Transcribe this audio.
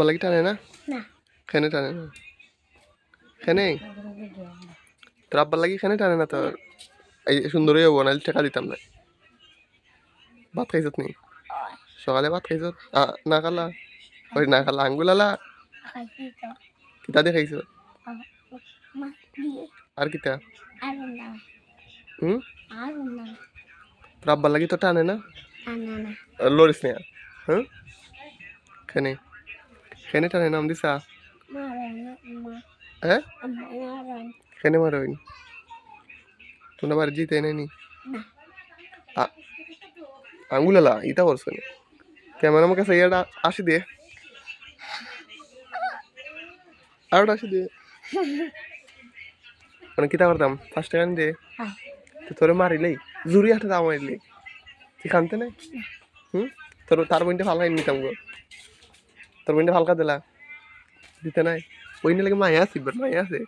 লাগি টানে না না খেনে টানে না খেনে তোর আব্বার লাগি খেনে টানে না তোর এই সুন্দরই হবো নাহলে টাকা দিতাম না ভাত খাইছত নি সকালে ভাত খাইছত না খালা ওই না খালা আঙ্গুলালা খাইছি তো কিতা দিয়ে খাইছ মাছ দিয়ে আর কিতা আর না হুম আর না তোর আব্বার লাগি তো টানে না না না লড়িস না হ্যাঁ খেনে খেনে টানে নাম দিছা মারা না মা হ্যাঁ মারা খেনে মারোইন তোর আবার জিতে নেনি না আঙ্গুলালা ইতা করছো না ক্যামেরা আমার কাছে ইয়াটা আসি দিয়ে আর ওটা আসি দিয়ে মানে কিতা করতাম 5 টাকা দিয়ে হ্যাঁ তো তোরে মারিলেই জুরি হাতে দাম মারিলি তুই খানতে নাই তোর তার বইনটা ফালকাই নিতাম গো তোর বইনটা ফালকা দিলা দিতে নাই বইনে লাগে মায়া আছে মায়া আছে